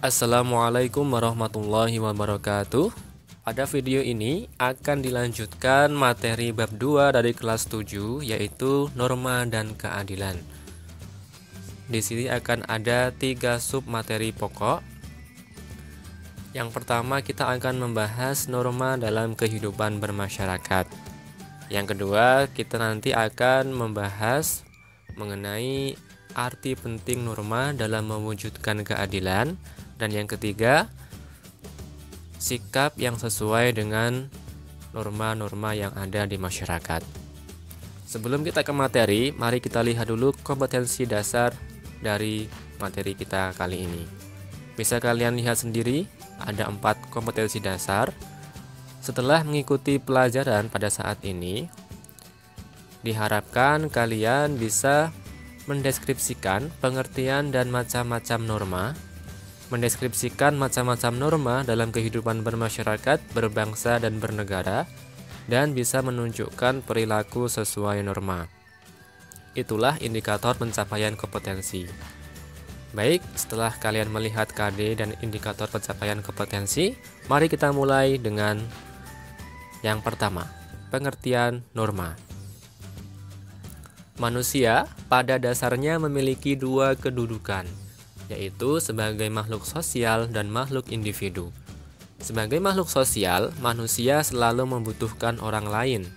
Assalamualaikum warahmatullahi wabarakatuh. Pada video ini akan dilanjutkan materi bab 2 dari kelas 7, yaitu norma dan keadilan. Di sini akan ada 3 sub materi pokok. Yang pertama, kita akan membahas norma dalam kehidupan bermasyarakat. Yang kedua, kita nanti akan membahas mengenai arti penting norma dalam mewujudkan keadilan. Dan yang ketiga, sikap yang sesuai dengan norma-norma yang ada di masyarakat. Sebelum kita ke materi, mari kita lihat dulu kompetensi dasar dari materi kita kali ini. Bisa kalian lihat sendiri, ada 4 kompetensi dasar. Setelah mengikuti pelajaran pada saat ini, diharapkan kalian bisa mendeskripsikan pengertian dan macam-macam norma, mendeskripsikan macam-macam norma dalam kehidupan bermasyarakat, berbangsa, dan bernegara, dan bisa menunjukkan perilaku sesuai norma. Itulah indikator pencapaian kompetensi. Baik, setelah kalian melihat KD dan indikator pencapaian kompetensi, mari kita mulai dengan yang pertama, pengertian norma. Manusia pada dasarnya memiliki 2 kedudukan, yaitu sebagai makhluk sosial dan makhluk individu. Sebagai makhluk sosial, manusia selalu membutuhkan orang lain.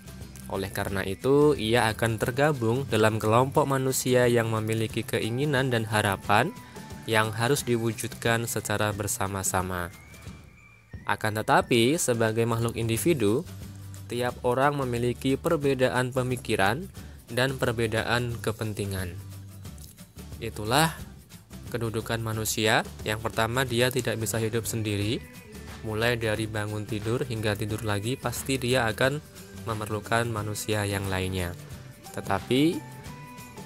Oleh karena itu, ia akan tergabung dalam kelompok manusia yang memiliki keinginan dan harapan yang harus diwujudkan secara bersama-sama. Akan tetapi, sebagai makhluk individu, tiap orang memiliki perbedaan pemikiran dan perbedaan kepentingan. Itulah kedudukan manusia. Yang pertama, dia tidak bisa hidup sendiri. Mulai dari bangun tidur hingga tidur lagi, pasti dia akan memerlukan manusia yang lainnya. Tetapi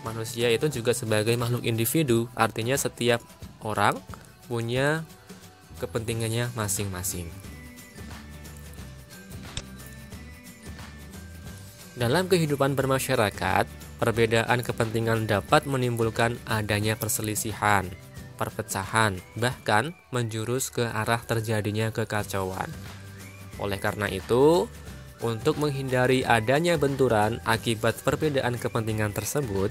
manusia itu juga sebagai makhluk individu, artinya setiap orang punya kepentingannya masing-masing. Dalam kehidupan bermasyarakat, perbedaan kepentingan dapat menimbulkan adanya perselisihan, perpecahan, bahkan menjurus ke arah terjadinya kekacauan. Oleh karena itu, untuk menghindari adanya benturan akibat perbedaan kepentingan tersebut,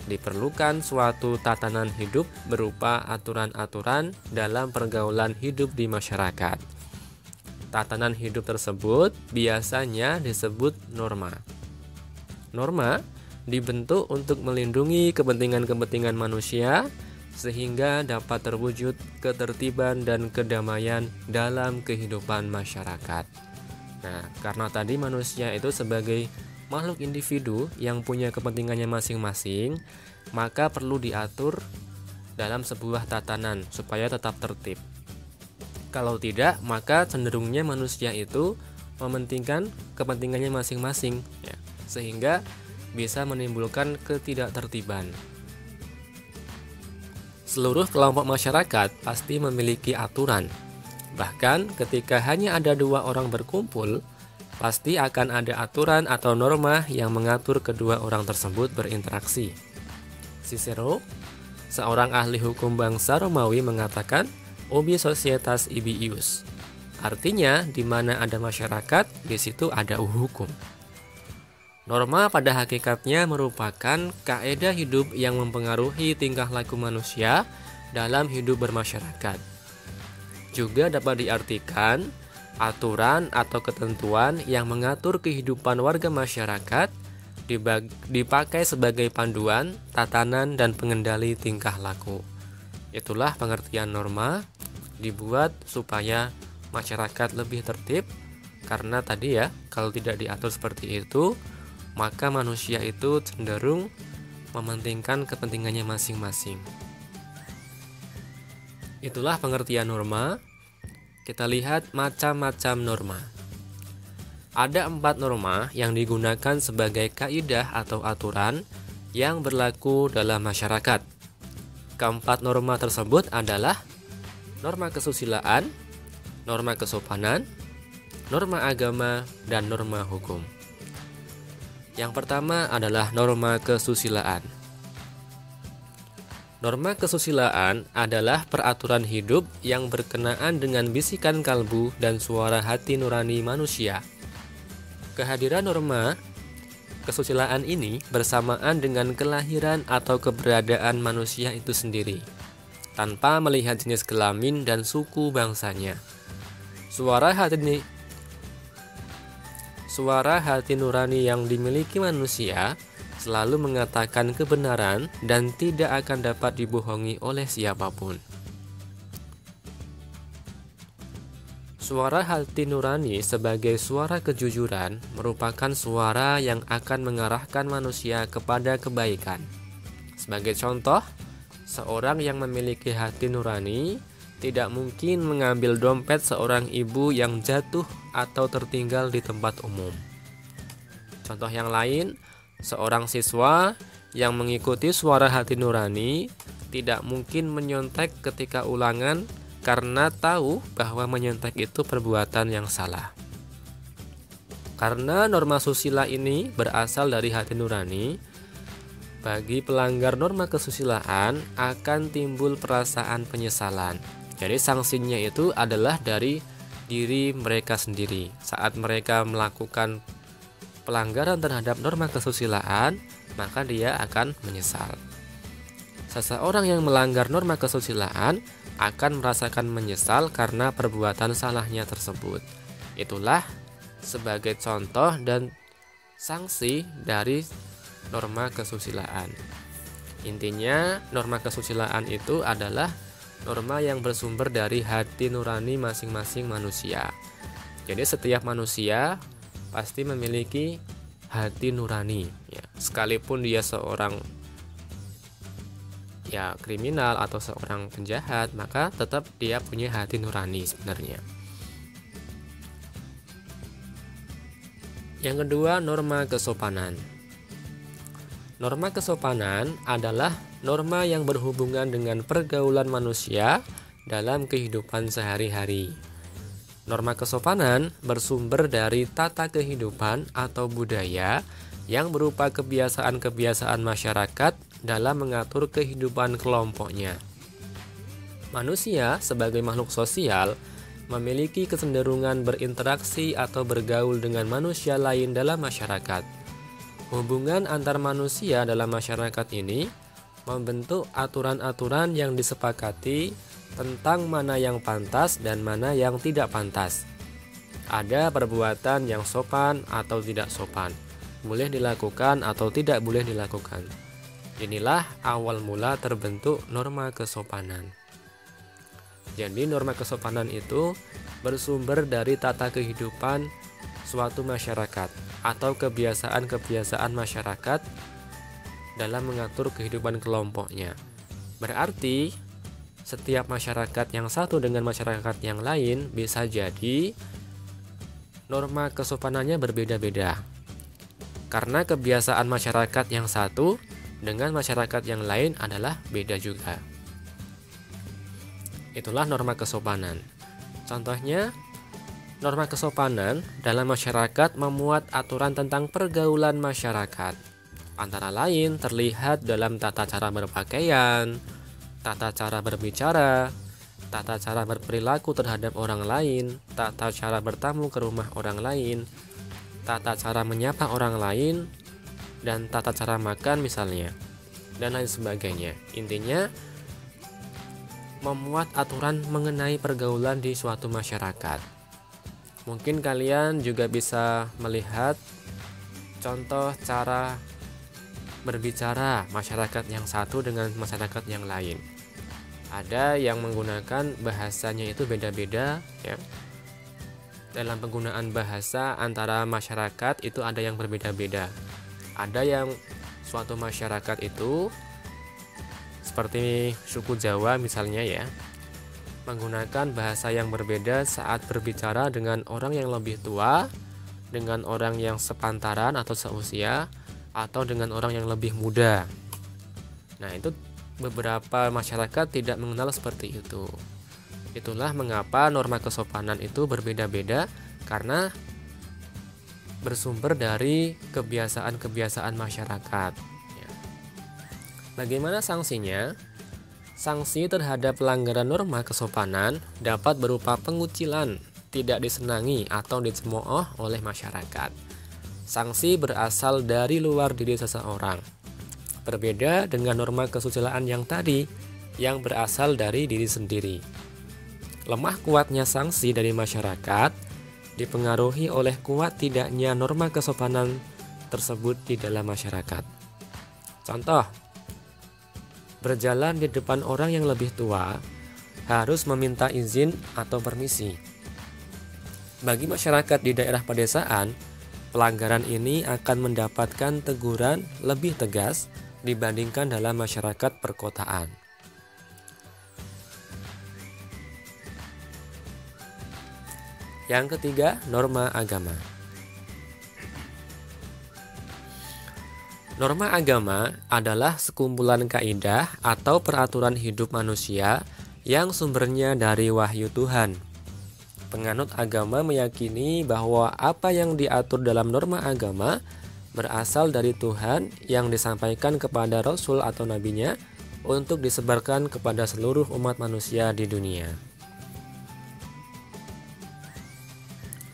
diperlukan suatu tatanan hidup berupa aturan-aturan dalam pergaulan hidup di masyarakat. Tatanan hidup tersebut biasanya disebut norma. Norma dibentuk untuk melindungi kepentingan-kepentingan manusia sehingga dapat terwujud ketertiban dan kedamaian dalam kehidupan masyarakat. Nah, karena tadi manusia itu sebagai makhluk individu yang punya kepentingannya masing-masing, maka perlu diatur dalam sebuah tatanan supaya tetap tertib. Kalau tidak, maka cenderungnya manusia itu mementingkan kepentingannya masing-masing, ya, sehingga bisa menimbulkan ketidaktertiban. Seluruh kelompok masyarakat pasti memiliki aturan. Bahkan ketika hanya ada 2 orang berkumpul, pasti akan ada aturan atau norma yang mengatur kedua orang tersebut berinteraksi. Cicero, seorang ahli hukum bangsa Romawi, mengatakan ubi societas ibi ius. Artinya, di mana ada masyarakat, di situ ada hukum. Norma pada hakikatnya merupakan kaedah hidup yang mempengaruhi tingkah laku manusia dalam hidup bermasyarakat. Juga dapat diartikan aturan atau ketentuan yang mengatur kehidupan warga masyarakat, dipakai sebagai panduan, tatanan, dan pengendali tingkah laku. Itulah pengertian norma, dibuat supaya masyarakat lebih tertib, karena tadi ya, kalau tidak diatur seperti itu, maka manusia itu cenderung mementingkan kepentingannya masing-masing. Itulah pengertian norma. Kita lihat macam-macam norma. Ada 4 norma yang digunakan sebagai kaidah atau aturan yang berlaku dalam masyarakat. Keempat norma tersebut adalah norma kesusilaan, norma kesopanan, norma agama, dan norma hukum. Yang pertama adalah norma kesusilaan. Norma kesusilaan adalah peraturan hidup yang berkenaan dengan bisikan kalbu dan suara hati nurani manusia. Kehadiran norma kesusilaan ini bersamaan dengan kelahiran atau keberadaan manusia itu sendiri, tanpa melihat jenis kelamin dan suku bangsanya. Suara hati nurani yang dimiliki manusia selalu mengatakan kebenaran dan tidak akan dapat dibohongi oleh siapapun. Suara hati nurani sebagai suara kejujuran merupakan suara yang akan mengarahkan manusia kepada kebaikan. Sebagai contoh, seorang yang memiliki hati nurani tidak mungkin mengambil dompet seorang ibu yang jatuh atau tertinggal di tempat umum. Contoh yang lain, seorang siswa yang mengikuti suara hati nurani tidak mungkin menyontek ketika ulangan karena tahu bahwa menyontek itu perbuatan yang salah. Karena norma susila ini berasal dari hati nurani, bagi pelanggar norma kesusilaan akan timbul perasaan penyesalan. Jadi sanksinya itu adalah dari diri mereka sendiri. Saat mereka melakukan pelanggaran terhadap norma kesusilaan, maka dia akan menyesal. Seseorang yang melanggar norma kesusilaan akan merasakan menyesal karena perbuatan salahnya tersebut. Itulah sebagai contoh dan sanksi dari norma kesusilaan. Intinya, norma kesusilaan itu adalah norma yang bersumber dari hati nurani masing-masing manusia. Jadi setiap manusia pasti memiliki hati nurani, ya. Sekalipun dia seorang kriminal atau seorang penjahat, maka tetap dia punya hati nurani sebenarnya. Yang kedua, norma kesopanan. Norma kesopanan adalah norma yang berhubungan dengan pergaulan manusia dalam kehidupan sehari-hari. Norma kesopanan bersumber dari tata kehidupan atau budaya yang berupa kebiasaan-kebiasaan masyarakat dalam mengatur kehidupan kelompoknya. Manusia sebagai makhluk sosial memiliki kecenderungan berinteraksi atau bergaul dengan manusia lain dalam masyarakat. Hubungan antar manusia dalam masyarakat ini membentuk aturan-aturan yang disepakati tentang mana yang pantas dan mana yang tidak pantas. Ada perbuatan yang sopan atau tidak sopan, boleh dilakukan atau tidak boleh dilakukan. Inilah awal mula terbentuk norma kesopanan. Jadi norma kesopanan itu bersumber dari tata kehidupan suatu masyarakat atau kebiasaan-kebiasaan masyarakat dalam mengatur kehidupan kelompoknya. Berarti setiap masyarakat yang satu dengan masyarakat yang lain bisa jadi norma kesopanannya berbeda-beda. Karena kebiasaan masyarakat yang satu dengan masyarakat yang lain adalah beda juga. Itulah norma kesopanan. Contohnya, norma kesopanan dalam masyarakat memuat aturan tentang pergaulan masyarakat. Antara lain terlihat dalam tata cara berpakaian, tata cara berbicara, tata cara berperilaku terhadap orang lain, tata cara bertamu ke rumah orang lain, tata cara menyapa orang lain, dan tata cara makan misalnya, dan lain sebagainya. Intinya, memuat aturan mengenai pergaulan di suatu masyarakat. Mungkin kalian juga bisa melihat contoh cara berbicara masyarakat yang satu dengan masyarakat yang lain. Ada yang menggunakan bahasanya itu beda-beda, ya. Dalam penggunaan bahasa antara masyarakat itu ada yang berbeda-beda. Ada yang suatu masyarakat itu seperti suku Jawa misalnya, ya, menggunakan bahasa yang berbeda saat berbicara dengan orang yang lebih tua, dengan orang yang sepantaran atau seusia, atau dengan orang yang lebih muda. Nah, itu beberapa masyarakat tidak mengenal seperti itu. Itulah mengapa norma kesopanan itu berbeda-beda, karena bersumber dari kebiasaan-kebiasaan masyarakat. Bagaimana sanksinya? Sanksi terhadap pelanggaran norma kesopanan dapat berupa pengucilan, tidak disenangi atau dicemooh oleh masyarakat. Sanksi berasal dari luar diri seseorang. Berbeda dengan norma kesusilaan yang tadi, yang berasal dari diri sendiri. Lemah kuatnya sanksi dari masyarakat dipengaruhi oleh kuat tidaknya norma kesopanan tersebut di dalam masyarakat. Contoh, berjalan di depan orang yang lebih tua harus meminta izin atau permisi. Bagi masyarakat di daerah pedesaan, pelanggaran ini akan mendapatkan teguran lebih tegas dibandingkan dalam masyarakat perkotaan. Yang ketiga, norma agama. Norma agama adalah sekumpulan kaidah atau peraturan hidup manusia yang sumbernya dari wahyu Tuhan. Penganut agama meyakini bahwa apa yang diatur dalam norma agama berasal dari Tuhan yang disampaikan kepada Rasul atau Nabinya untuk disebarkan kepada seluruh umat manusia di dunia.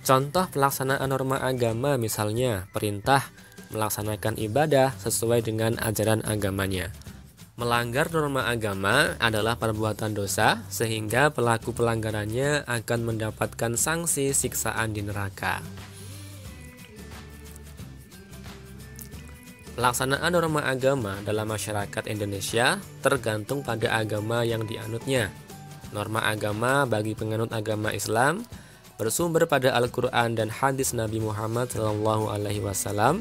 Contoh pelaksanaan norma agama misalnya perintah melaksanakan ibadah sesuai dengan ajaran agamanya. Melanggar norma agama adalah perbuatan dosa sehingga pelaku pelanggarannya akan mendapatkan sanksi siksaan di neraka. Pelaksanaan norma agama dalam masyarakat Indonesia tergantung pada agama yang dianutnya. Norma agama bagi penganut agama Islam bersumber pada Al-Quran dan hadis Nabi Muhammad SAW.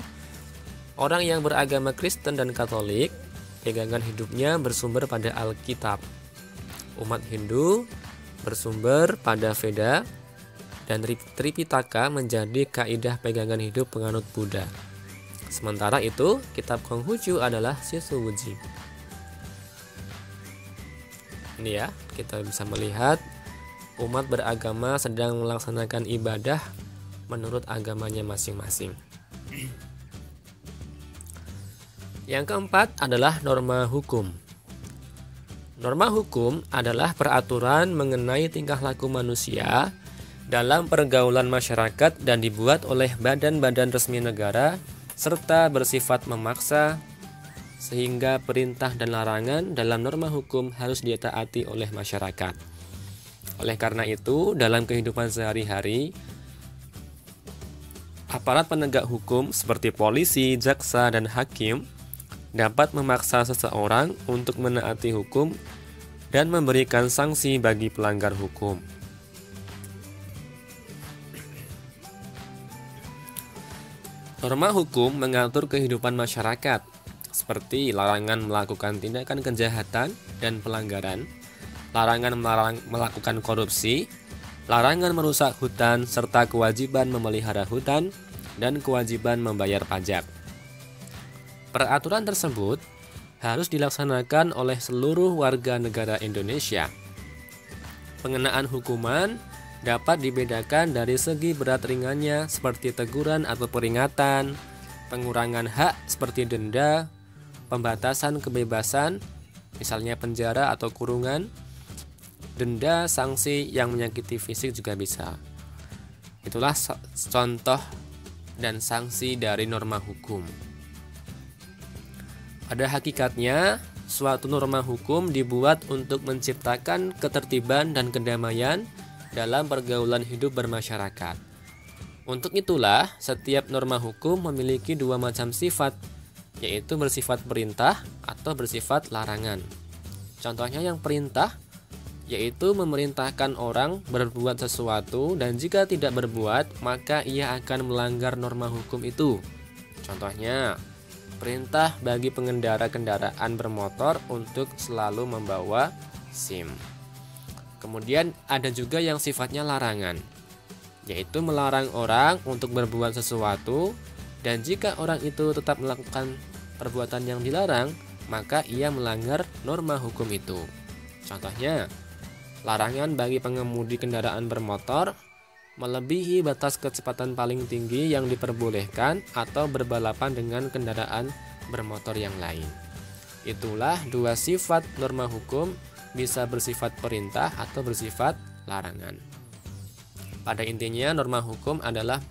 Orang yang beragama Kristen dan Katolik, pegangan hidupnya bersumber pada Alkitab. Umat Hindu bersumber pada Veda, dan Tripitaka menjadi kaidah pegangan hidup penganut Buddha. Sementara itu, kitab Konghucu adalah Shisuwuji. Ini ya, kita bisa melihat umat beragama sedang melaksanakan ibadah menurut agamanya masing-masing. Yang keempat adalah norma hukum. Norma hukum adalah peraturan mengenai tingkah laku manusia dalam pergaulan masyarakat dan dibuat oleh badan-badan resmi negara serta bersifat memaksa, sehingga perintah dan larangan dalam norma hukum harus ditaati oleh masyarakat. Oleh karena itu, dalam kehidupan sehari-hari, aparat penegak hukum seperti polisi, jaksa, dan hakim dapat memaksa seseorang untuk menaati hukum dan memberikan sanksi bagi pelanggar hukum. Norma hukum mengatur kehidupan masyarakat, seperti larangan melakukan tindakan kejahatan dan pelanggaran, larangan melakukan korupsi, larangan merusak hutan, serta kewajiban memelihara hutan dan kewajiban membayar pajak. Peraturan tersebut harus dilaksanakan oleh seluruh warga negara Indonesia. Pengenaan hukuman dapat dibedakan dari segi berat ringannya seperti teguran atau peringatan, pengurangan hak seperti denda, pembatasan kebebasan, misalnya penjara atau kurungan, denda, sanksi yang menyakiti fisik juga bisa. Itulah contoh dan sanksi dari norma hukum. Pada hakikatnya, suatu norma hukum dibuat untuk menciptakan ketertiban dan kedamaian dalam pergaulan hidup bermasyarakat. Untuk itulah, setiap norma hukum memiliki dua macam sifat, yaitu bersifat perintah atau bersifat larangan. Contohnya yang perintah, yaitu memerintahkan orang berbuat sesuatu dan jika tidak berbuat, maka ia akan melanggar norma hukum itu. Contohnya, perintah bagi pengendara kendaraan bermotor untuk selalu membawa SIM. Kemudian ada juga yang sifatnya larangan, yaitu melarang orang untuk berbuat sesuatu dan jika orang itu tetap melakukan perbuatan yang dilarang, maka ia melanggar norma hukum itu. Contohnya, larangan bagi pengemudi kendaraan bermotor melebihi batas kecepatan paling tinggi yang diperbolehkan atau berbalapan dengan kendaraan bermotor yang lain. Itulah dua sifat norma hukum bisa bersifat perintah atau bersifat larangan. Pada intinya, norma hukum adalah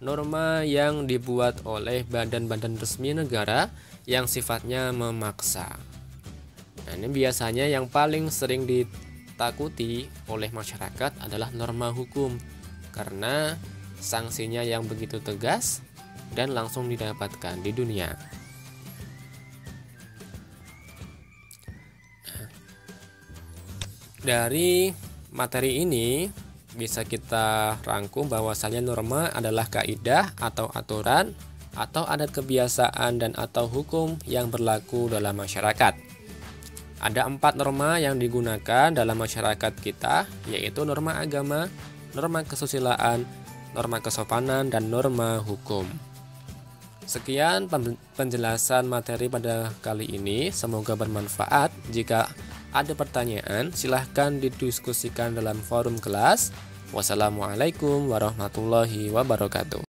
norma yang dibuat oleh badan-badan resmi negara yang sifatnya memaksa. Nah, ini biasanya yang paling sering ditakuti oleh masyarakat adalah norma hukum karena sanksinya yang begitu tegas dan langsung didapatkan di dunia. Dari materi ini bisa kita rangkum bahwasanya norma adalah kaidah atau aturan atau adat kebiasaan dan atau hukum yang berlaku dalam masyarakat. Ada 4 norma yang digunakan dalam masyarakat kita, yaitu norma agama, norma kesusilaan, norma kesopanan, dan norma hukum. Sekian penjelasan materi pada kali ini, semoga bermanfaat. Jika ada pertanyaan, silahkan didiskusikan dalam forum kelas. Wassalamualaikum warahmatullahi wabarakatuh.